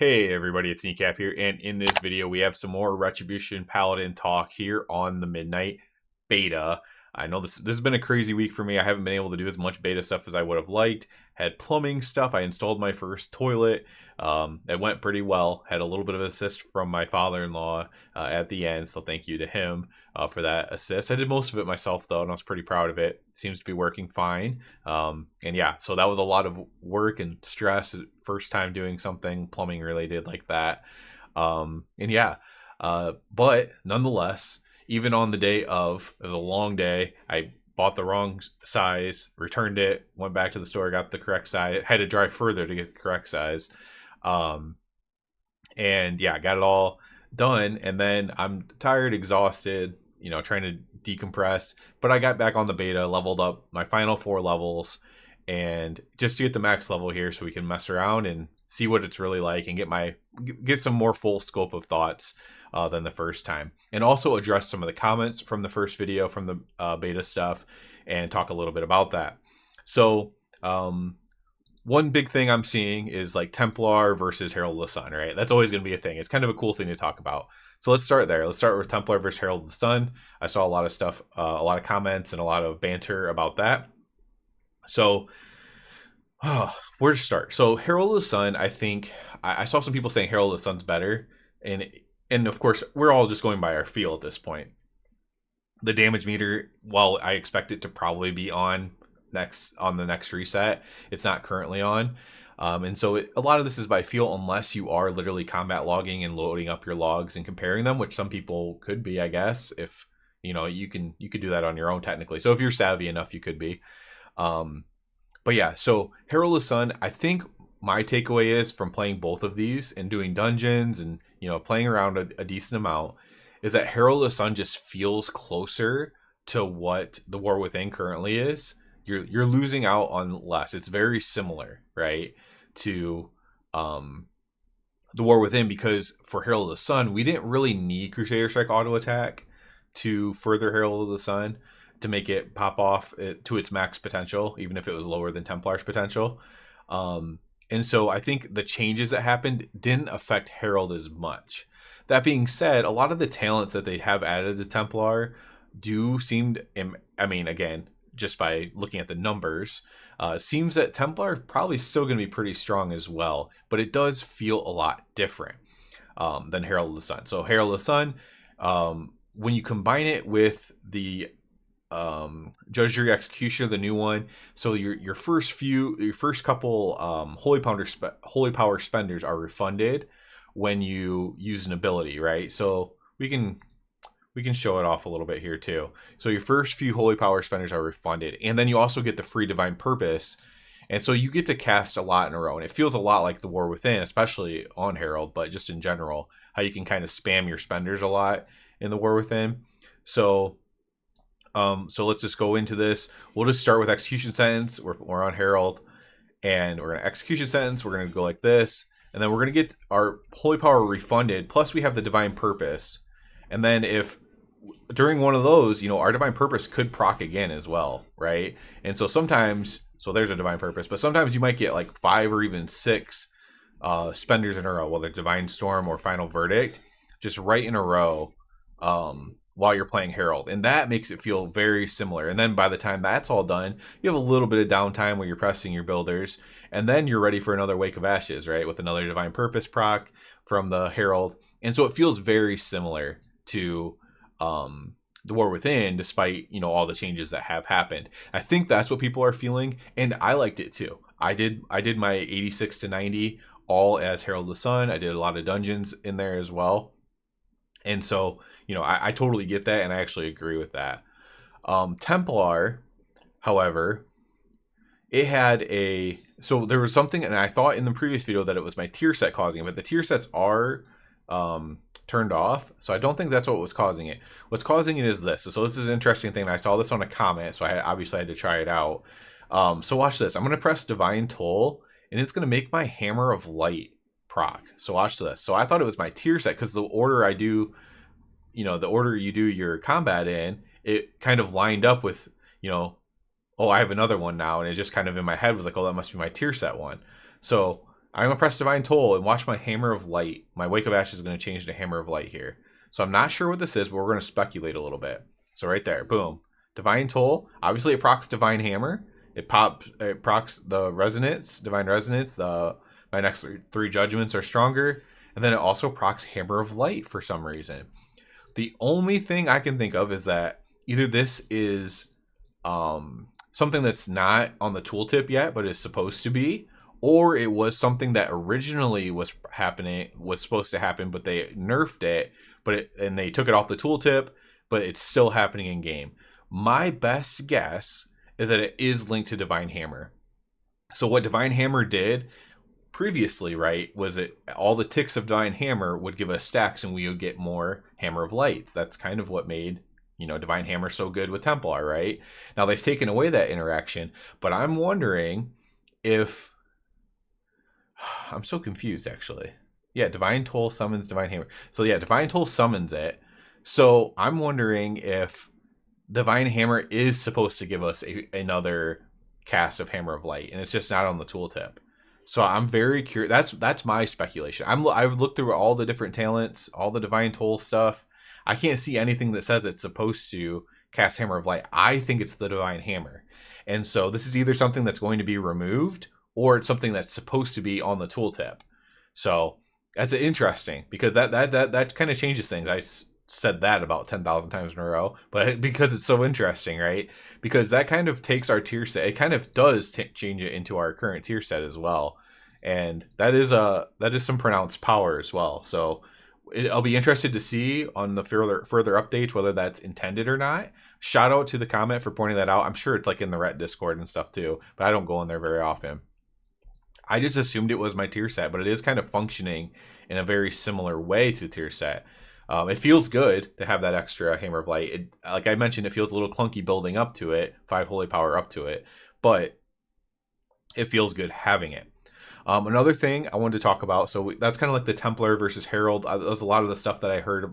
Hey everybody, it's Kneecap here, and in this video we have some more Retribution Paladin talk here on the Midnight Beta. I know this has been a crazy week for me. I haven't been able to do as much beta stuff as I would have liked. Had plumbing stuff. I installed my first toilet. It went pretty well. Had a little bit of assist from my father-in-law at the end, so thank you to him for that assist. I did most of it myself though, and I was pretty proud of it. Seems to be working fine. And yeah, so that was a lot of work and stress. First time doing something plumbing related like that. And yeah, but nonetheless, even on the day of, it was a long day. I bought the wrong size, returned it, went back to the store, got the correct size, had to drive further to get the correct size. And yeah, got it all done. And then I'm tired, exhausted, trying to decompress. But I got back on the beta, leveled up my final 4 levels, and just to get the max level here so we can mess around and see what it's really like and get some more full scope of thoughts than the first time, and also address some of the comments from the first video from the beta stuff and talk a little bit about that. So one big thing I'm seeing is like Templar versus Herald of the Sun, right? That's always going to be a thing. It's kind of a cool thing to talk about. So let's start there. Let's start with Templar versus Herald of the Sun. I saw a lot of stuff, a lot of comments and a lot of banter about that. So where to start? So Herald of the Sun, I think I saw some people saying Herald of the Sun's better, and of course we're all just going by our feel at this point. The damage meter, while I expect it to probably be on the next reset, it's not currently on. And so a lot of this is by feel, unless you are literally combat logging and loading up your logs and comparing them, which some people could be, I guess, if you could do that on your own technically. So if you're savvy enough, you could be. But yeah, so Herald of the Sun, I think my takeaway is from playing both of these and doing dungeons and playing around a decent amount, is that Herald of the Sun just feels closer to what the War Within currently is. You're losing out on less. It's very similar, right, to the War Within, because for Herald of the Sun, we didn't really need Crusader Strike auto attack to further Herald of the Sun to make it pop off to its max potential, even if it was lower than Templar's potential. And so I think the changes that happened didn't affect Herald as much. That being said, a lot of the talents that they have added to Templar do seem to, I mean, again, just by looking at the numbers, seems that Templar is probably still going to be pretty strong as well, but it does feel a lot different than Herald of the Sun. So Herald of the Sun, when you combine it with the Judge Jury Executioner, the new one, so your first couple holy power spenders are refunded when you use an ability, right? So we can show it off a little bit here too. So your first few holy power spenders are refunded, and then you also get the free divine purpose, and so you get to cast a lot in a row. And it feels a lot like the War Within, especially on Herald, but just in general, how you can kind of spam your spenders a lot in the War Within. So let's just go into this. We'll just start with Execution Sentence. We're on Herald, and we're going to Execution Sentence. We're going to go like this, and then we're going to get our Holy Power refunded, plus we have the Divine Purpose. And then if during one of those, our Divine Purpose could proc again as well, right? And so sometimes, so there's a Divine Purpose, but sometimes you might get like 5 or even 6 spenders in a row, whether Divine Storm or Final Verdict, just right in a row, while you're playing Herald, and that makes it feel very similar. And then by the time that's all done, you have a little bit of downtime where you're pressing your builders, and then you're ready for another Wake of Ashes, right, with another Divine Purpose proc from the Herald. And so it feels very similar to the War Within, despite all the changes that have happened. I think that's what people are feeling, and I liked it too. I did my 86 to 90 all as Herald of the Sun. I did a lot of dungeons in there as well, and so I totally get that, and I actually agree with that. Templar, however, it had so there was something, and I thought in the previous video that it was my tier set causing it, but the tier sets are turned off, so I don't think that's what was causing it. What's causing it is this. So this is an interesting thing. I saw this on a comment, so I obviously had to try it out. So watch this. I'm going to press Divine Toll, and it's going to make my Hammer of Light proc. So watch this. So I thought it was my tier set, because the order I do, the order you do your combat in, it kind of lined up with, oh, I have another one now, and it just kind of in my head was like, oh, that must be my tier set one. So I'm going to press Divine Toll and watch my Hammer of Light. My Wake of Ashes is going to change to Hammer of Light here. So I'm not sure what this is, but we're going to speculate a little bit. So right there, boom. Divine Toll. Obviously it procs Divine Hammer. It procs the Resonance, Divine Resonance. My next three judgments are stronger. And then it also procs Hammer of Light for some reason. The only thing I can think of is that either this is something that's not on the tooltip yet, but is supposed to be, or it was something that originally was supposed to happen, but they nerfed it, and they took it off the tooltip, but it's still happening in game. My best guess is that it is linked to Divine Hammer. So what Divine Hammer did previously, right, was it all the ticks of Divine Hammer would give us stacks and we would get more Hammer of Lights. That's kind of what made, you know, Divine Hammer so good with Templar, right? Now they've taken away that interaction, but I'm wondering if I'm so confused actually. Yeah, Divine Toll summons Divine Hammer. So yeah, Divine Toll summons it. So I'm wondering if Divine Hammer is supposed to give us another cast of Hammer of Light, and it's just not on the tooltip. So I'm very curious. That's my speculation. I've looked through all the different talents, all the Divine Toll stuff. I can't see anything that says it's supposed to cast Hammer of Light. I think it's the Divine Hammer. And so this is either something that's going to be removed or it's something that's supposed to be on the tooltip. So that's interesting because that kind of changes things. I said that about 10,000 times in a row, but because it's so interesting, right? Because that kind of takes our tier set. It kind of does change it into our current tier set as well. And that is some pronounced power as well. So I'll be interested to see on the further updates whether that's intended or not. Shout out to the comment for pointing that out. I'm sure it's like in the Ret Discord and stuff too, but I don't go in there very often. I just assumed it was my tier set, but it is kind of functioning in a very similar way to tier set. It feels good to have that extra Hammer of Light. Like I mentioned, it feels a little clunky building up to it, 5 Holy Power up to it, but it feels good having it. Another thing I wanted to talk about, so that's kind of like the Templar versus Herald. There's a lot of the stuff that I heard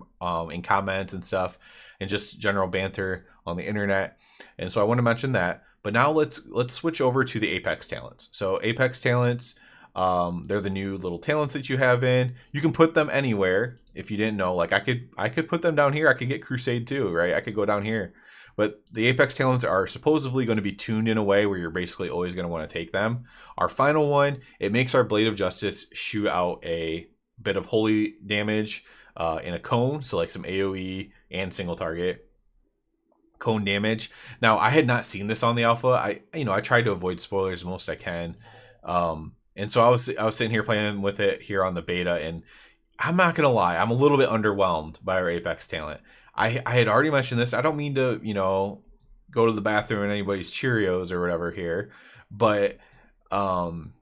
in comments and stuff, and just general banter on the internet. And so I want to mention that. But now let's switch over to the Apex talents. So Apex talents, they're the new little talents that you have in. You can put them anywhere. If you didn't know, like I could put them down here. I could get Crusade too, right? I could go down here. But the Apex talents are supposedly going to be tuned in a way where you're basically always going to want to take them. Our final one, it makes our Blade of Justice shoot out a bit of holy damage in a cone. So like some AoE and single target cone damage. Now I had not seen this on the alpha. I tried to avoid spoilers the most I can. And so I was sitting here playing with it here on the beta, and I'm not gonna lie, I'm a little bit underwhelmed by our Apex talent. I had already mentioned this. I don't mean to, go to the bathroom in anybody's Cheerios or whatever here, but I'm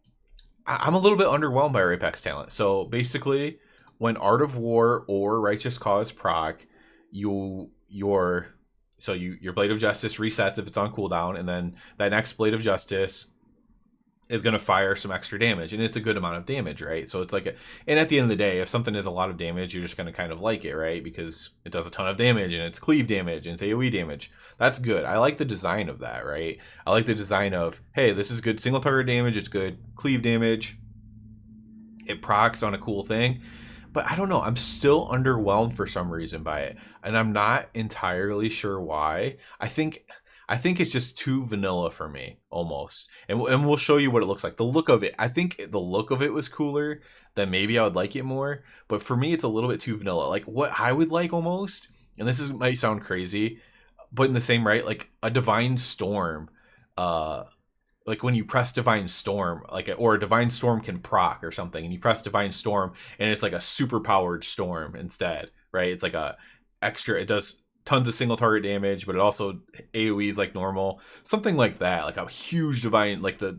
a little bit underwhelmed by our Apex talent. So basically, when Art of War or Righteous Cause proc, your Blade of Justice resets if it's on cooldown, and then that next Blade of Justice is going to fire some extra damage, and it's a good amount of damage, right? So it's like and at the end of the day, if something is a lot of damage, you're just going to kind of like it, right? Because it does a ton of damage, and it's cleave damage, and it's AoE damage. That's good. I like the design of that, right? I like the design of, hey, this is good single target damage, it's good cleave damage, it procs on a cool thing. But I don't know, I'm still underwhelmed for some reason by it, and I'm not entirely sure why. I think it's just too vanilla for me, almost. And we'll show you what it looks like. The look of it, I think the look of it was cooler, then maybe I would like it more. But for me, it's a little bit too vanilla. Like what I would like almost, and this might sound crazy, but in the same right, like a Divine Storm, like when you press Divine Storm, or a Divine Storm can proc or something, and you press Divine Storm, and it's like a super powered storm instead, right? It's like a extra. It does tons of single target damage, but it also AoEs like normal, something like that, like a huge divine, like the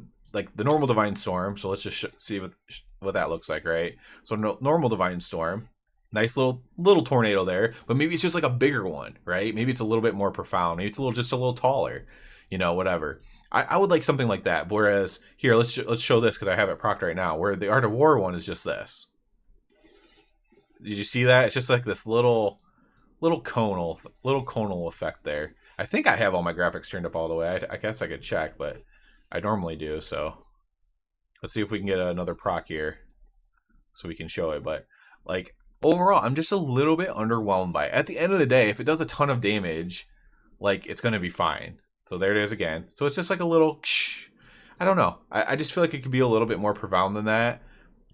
normal Divine Storm. So let's just see what that looks like, right? So normal Divine Storm, nice little tornado there, but maybe it's just like a bigger one, right? Maybe it's a little bit more profound. Maybe it's just a little taller, whatever. I would like something like that. Whereas here, let's show this because I have it procced right now. Where the Art of War one is just this. Did you see that? It's just like this little conal effect there. I think I have all my graphics turned up all the way. I guess I could check, but I normally do. So Let's see if we can get another proc here so we can show it. But like overall, I'm just a little bit underwhelmed by it. At the end of the day, if it does a ton of damage, like it's gonna be fine. So there it is again. So it's just like a little, I don't know. I just feel like it could be a little bit more profound than that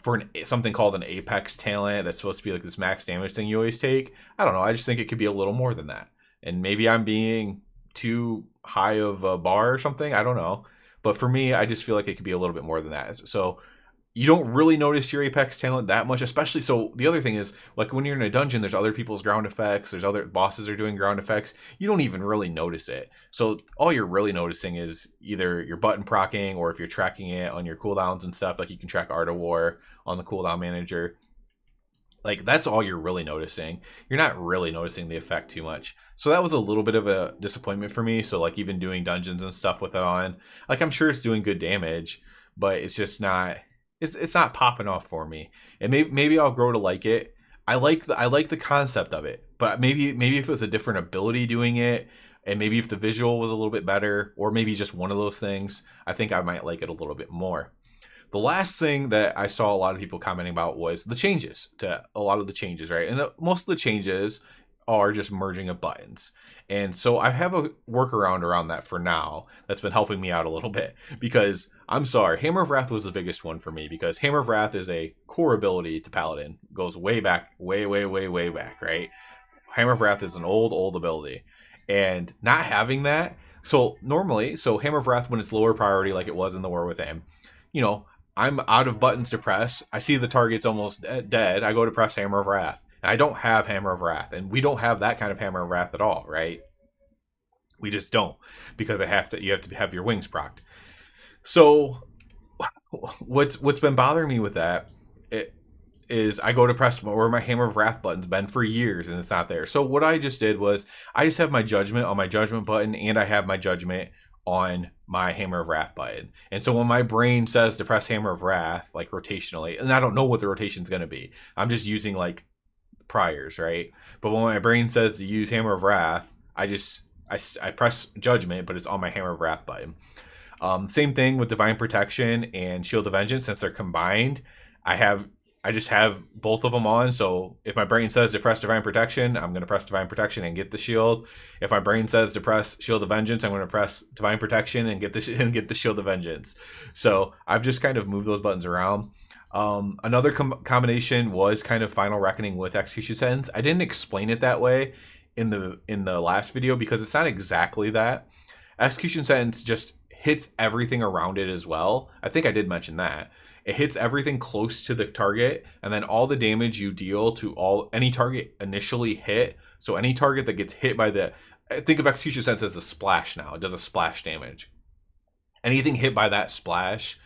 for something called an Apex talent that's supposed to be like this max damage thing you always take. I don't know. I just think it could be a little more than that. And maybe I'm being too high of a bar or something. I don't know. But for me, I just feel like it could be a little bit more than that. So you don't really notice your Apex talent that much, especially. So the other thing is, like when you're in a dungeon, there's other people's ground effects. There's other bosses are doing ground effects. You don't even really notice it. So all you're really noticing is either your button procking, or if you're tracking it on your cooldowns and stuff, like you can track Art of War on the cooldown manager. Like that's all you're really noticing. You're not really noticing the effect too much. So that was a little bit of a disappointment for me. So like even doing dungeons and stuff with it on, like I'm sure it's doing good damage, but it's just not. It's not popping off for me, and maybe I'll grow to like it. I like the concept of it, but maybe if it was a different ability doing it, and maybe if the visual was a little bit better, or maybe just one of those things, I think I might like it a little bit more. The last thing that I saw a lot of people commenting about was the changes to a lot of the changes, right? And most of the changes are just merging of buttons. And so I have a workaround around that for now that's been helping me out a little bit, because I'm sorry, Hammer of Wrath was the biggest one for me, because Hammer of Wrath is a core ability to Paladin. Goes way back, way back, right? Hammer of Wrath is an old ability. And not having that, so normally, Hammer of Wrath, when it's lower priority like it was in the War Within, you know, I'm out of buttons to press. I see the target's almost dead. I go to press Hammer of Wrath. And I don't have Hammer of Wrath, and we don't have that kind of Hammer of Wrath at all, right? We just don't, because you have to have your wings procced. So what's been bothering me with that is I go to press where my Hammer of Wrath button's been for years, and it's not there. So what I just did was I just have my judgment on my judgment button, and I have my judgment on my Hammer of Wrath button. And so when my brain says to press Hammer of Wrath, like rotationally, and I don't know what the rotation's going to be, I'm just using like priors, right? But when my brain says to use Hammer of Wrath, I press Judgment, but it's on my Hammer of Wrath button. Same thing with Divine Protection and Shield of Vengeance. Since they're combined, I just have both of them on. So if my brain says to press Divine Protection, I'm going to press Divine Protection and get the shield. If my brain says to press Shield of Vengeance, I'm going to press Divine Protection and get the Shield of Vengeance. So I've just kind of moved those buttons around. Another combination was kind of Final Reckoning with Execution Sentence. I didn't explain it that way in the last video, because it's not exactly that. Execution Sentence just hits everything around it as well. I think I did mention that. It hits everything close to the target, and then all the damage you deal to any target initially hit. So any target that gets hit by think of Execution Sentence as a splash now. It does a splash damage. Anything hit by that splash,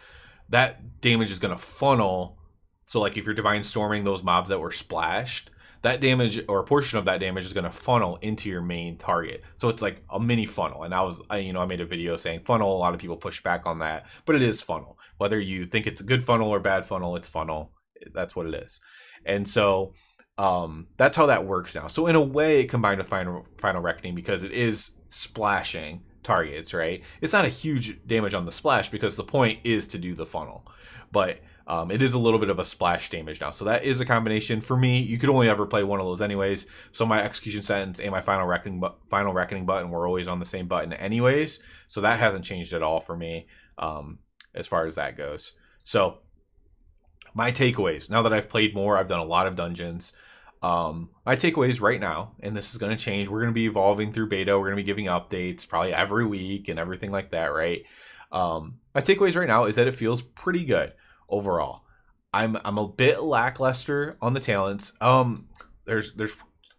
that damage is going to funnel. So like if you're Divine Storming those mobs that were splashed, that damage, or a portion of that damage, is going to funnel into your main target. So it's like a mini funnel. And I made a video saying funnel. A lot of people push back on that, but it is funnel. Whether you think it's a good funnel or bad funnel, it's funnel. That's what it is. And so that's how that works now. So in a way, it combined with Final Reckoning, because it is splashing targets, right? It's not a huge damage on the splash, because the point is to do the funnel, but it is a little bit of a splash damage now. So that is a combination. For me, you could only ever play one of those anyways. So my Execution Sentence and my Final Reckoning button were always on the same button anyways. So that hasn't changed at all for me as far as that goes. So my takeaways, now that I've played more, I've done a lot of dungeons. My takeaways right now, and this is going to change. We're going to be evolving through beta. We're going to be giving updates probably every week and everything like that, right? My takeaways right now is that it feels pretty good overall. I'm a bit lackluster on the talents.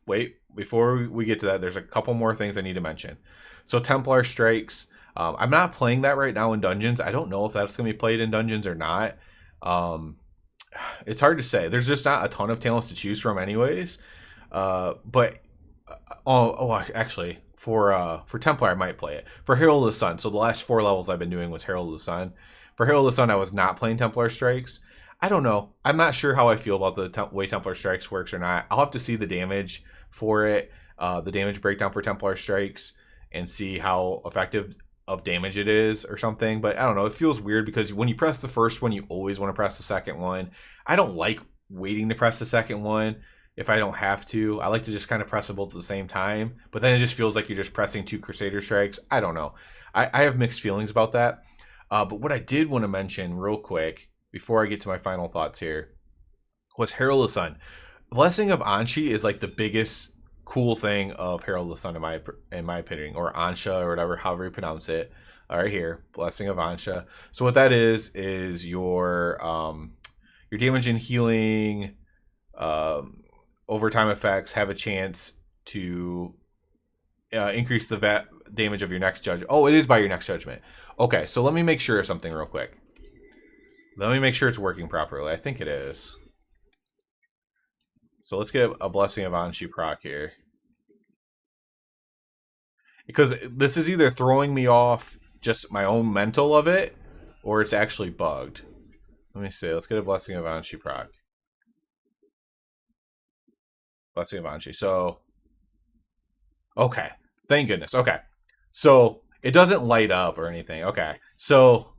Wait, before we get to that, there's a couple more things I need to mention. So Templar strikes. I'm not playing that right now in dungeons. I don't know if that's going to be played in dungeons or not. It's hard to say. There's just not a ton of talents to choose from anyways. Actually, for Templar, I might play it. For Herald of the Sun, so the last 4 levels I've been doing was Herald of the Sun. For Herald of the Sun, I was not playing Templar Strikes. I don't know. I'm not sure how I feel about the way Templar Strikes works or not. I'll have to see the damage for it, the damage breakdown for Templar Strikes, and see how effective of damage it is or something. But I don't know. It feels weird because when you press the first one, you always want to press the second one. I don't like waiting to press the second one if I don't have to. I like to just kind of press them both at the same time. But then it just feels like you're just pressing 2 Crusader Strikes. I don't know. I have mixed feelings about that. But what I did want to mention real quick before I get to my final thoughts here was Herald of the Sun. Blessing of Anshi is like the biggest cool thing of Herald of the Sun in my opinion, or Ansha or whatever, however you pronounce it. All right, here, Blessing of Ansha. So what that is your damage and healing overtime effects have a chance to increase the damage of your next judgment. Oh, it is by your next judgment. Okay, so let me make sure of something real quick. Let me make sure it's working properly. I think it is. So let's get a Blessing of Anshi proc here. Because this is either throwing me off just my own mental of it, or it's actually bugged. Let me see. Let's get a Blessing of Anshi proc. Blessing of Anshi. So, okay. Thank goodness. Okay. So, it doesn't light up or anything. Okay. So,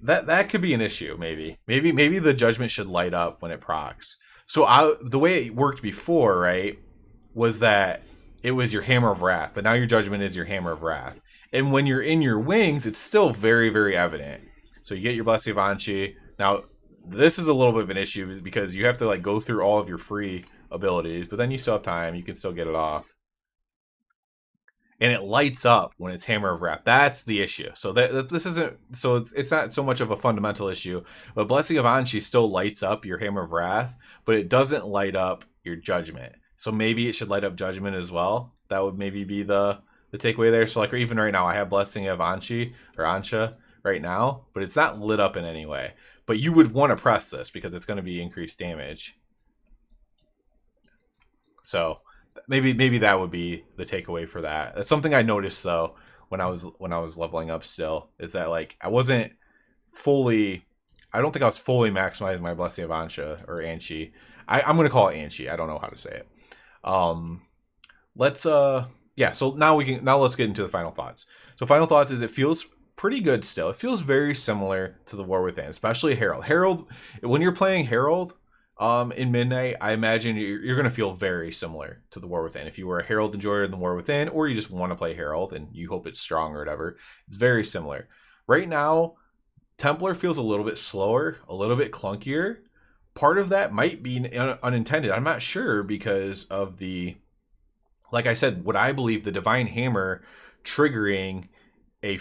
that could be an issue, maybe. Maybe the judgment should light up when it procs. So, the way it worked before, right, was that it was your Hammer of Wrath, but now your judgment is your Hammer of Wrath. And when you're in your wings, it's still very, very evident. So, you get your Blessing of Anshi. Now, this is a little bit of an issue because you have to like go through all of your free abilities, but then you still have time. You can still get it off. And it lights up when it's Hammer of Wrath. That's the issue. So this isn't, so it's not so much of a fundamental issue, but Blessing of Anshi still lights up your Hammer of Wrath, but it doesn't light up your judgment. So maybe it should light up judgment as well. That would maybe be the takeaway there. So like even right now, I have Blessing of Anshi or Ansha right now, but it's not lit up in any way. But you would want to press this because it's going to be increased damage. So maybe that would be the takeaway for that. That's something I noticed though when I was leveling up still, is that like I don't think I was fully maximizing my Blessing of Ansha or Anshi. I'm gonna call it Anshi. I don't know how to say it. So now let's get into the final thoughts. So final thoughts is it feels pretty good still. It feels very similar to the War Within, especially Herald. Herald, when you're playing Herald in Midnight, I imagine you're going to feel very similar to the War Within. If you were a Herald enjoyer in the War Within, or you just want to play Herald and you hope it's strong or whatever, it's very similar. Right now, Templar feels a little bit slower, a little bit clunkier. Part of that might be unintended. I'm not sure because of like I said, what I believe the Divine Hammer triggering a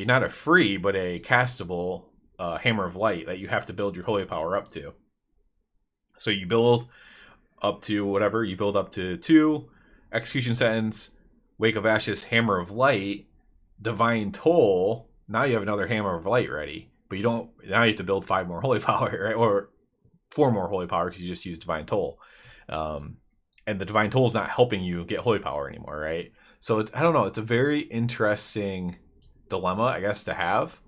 not a free but a castable Hammer of Light that you have to build your holy power up to. So you build up to whatever, you build up to 2 Execution Sentence, Wake of Ashes, Hammer of Light, Divine Toll. Now you have another Hammer of Light ready, but now you have to build 5 more holy power, right? Or 4 more holy power because you just used Divine Toll. And the Divine Toll is not helping you get holy power anymore, right? So I don't know, it's a very interesting dilemma, I guess, to have.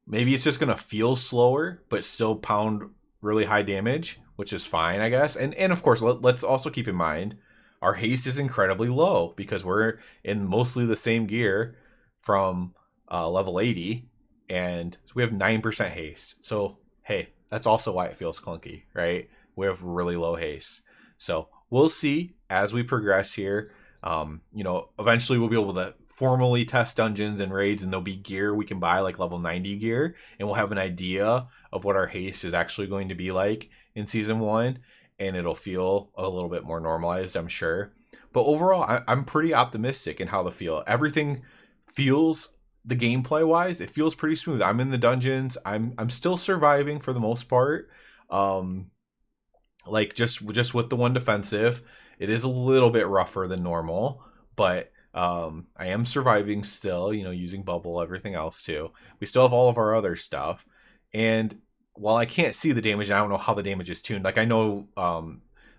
Maybe it's just gonna feel slower but still pound really high damage, which is fine, I guess. And of course, let's also keep in mind our haste is incredibly low because we're in mostly the same gear from level 80, and so we have 9% haste. So hey, that's also why it feels clunky, right? We have really low haste. So we'll see as we progress here. Eventually we'll be able to formally test dungeons and raids, and there'll be gear we can buy, like level 90 gear, and we'll have an idea of what our haste is actually going to be like in season 1, and it'll feel a little bit more normalized, I'm sure. But overall, I'm pretty optimistic in how the feel. Everything feels, the gameplay wise, it feels pretty smooth. I'm in the dungeons. I'm still surviving for the most part. Like just with the 1 defensive, it is a little bit rougher than normal, but I am surviving still, using bubble, everything else too. We still have all of our other stuff. And while I can't see the damage, and I don't know how the damage is tuned, like I know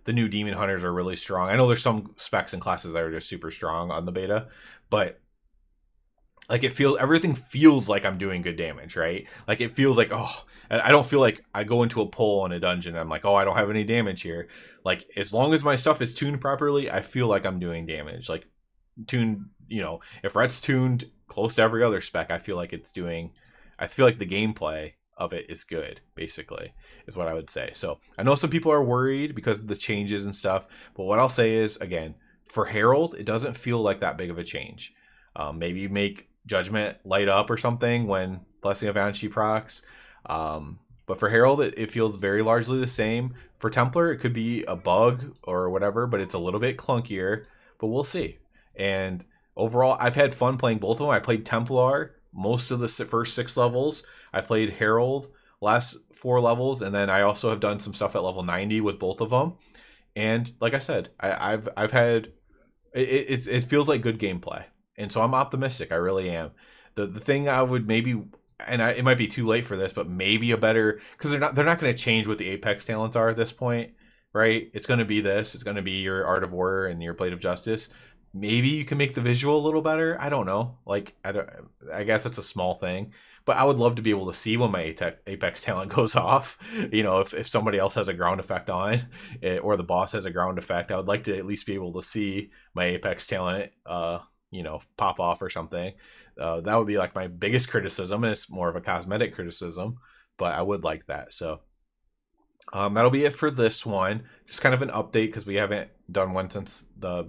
the new demon hunters are really strong. I know there's some specs and classes that are just super strong on the beta, but like everything feels like I'm doing good damage, right? Like it feels like, I don't feel like I go into a pull in a dungeon and I'm like, I don't have any damage here. Like as long as my stuff is tuned properly, I feel like I'm doing damage. Like tuned, if Ret's tuned close to every other spec, I feel like it's doing. I feel like the gameplay of it is good, basically, is what I would say. So I know some people are worried because of the changes and stuff, but what I'll say is, again, for Herald, it doesn't feel like that big of a change. Maybe make Judgment light up or something when Blessing of Banshee procs. But for Herald, it feels very largely the same. For Templar, it could be a bug or whatever, but it's a little bit clunkier. But we'll see. And overall, I've had fun playing both of them. I played Templar most of the first 6 levels. I played Herald last 4 levels, and then I also have done some stuff at level 90 with both of them. And like I said, I've had it feels like good gameplay, and so I'm optimistic. I really am. The thing I would maybe, and it might be too late for this, but maybe a better, because they're not going to change what the Apex talents are at this point, right? It's going to be this. It's going to be your Art of War and your Blade of Justice. Maybe you can make the visual a little better. I don't know. Like I guess it's a small thing, but I would love to be able to see when my Apex talent goes off. You know, if somebody else has a ground effect on, or the boss has a ground effect, I would like to at least be able to see my Apex talent, you know, pop off or something. That would be like my biggest criticism, and it's more of a cosmetic criticism, but I would like that. So that'll be it for this one. Just kind of an update because we haven't done one since a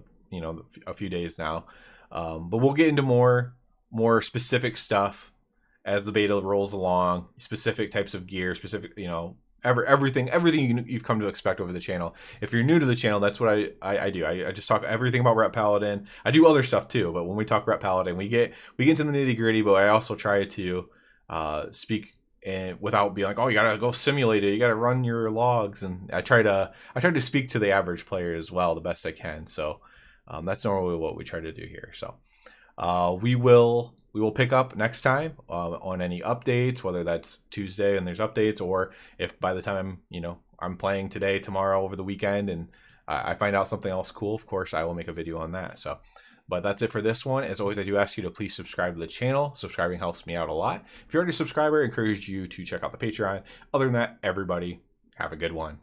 few days now. But we'll get into more specific stuff as the beta rolls along. Specific types of gear, specific, everything you've come to expect over the channel. If you're new to the channel, that's what I do. I just talk everything about Ret Paladin. I do other stuff too, but when we talk Ret Paladin, we get into the nitty gritty. But I also try to speak and without being like, oh, you gotta go simulate it, you gotta run your logs, and I try to speak to the average player as well the best I can. So that's normally what we try to do here. So we will pick up next time on any updates, whether that's Tuesday and there's updates, or if by the time I'm playing today, tomorrow, over the weekend, and I find out something else cool, of course I will make a video on that. So, but that's it for this one. As always, I do ask you to please subscribe to the channel. Subscribing helps me out a lot. If you're already a subscriber, I encourage you to check out the Patreon. Other than that, everybody have a good one.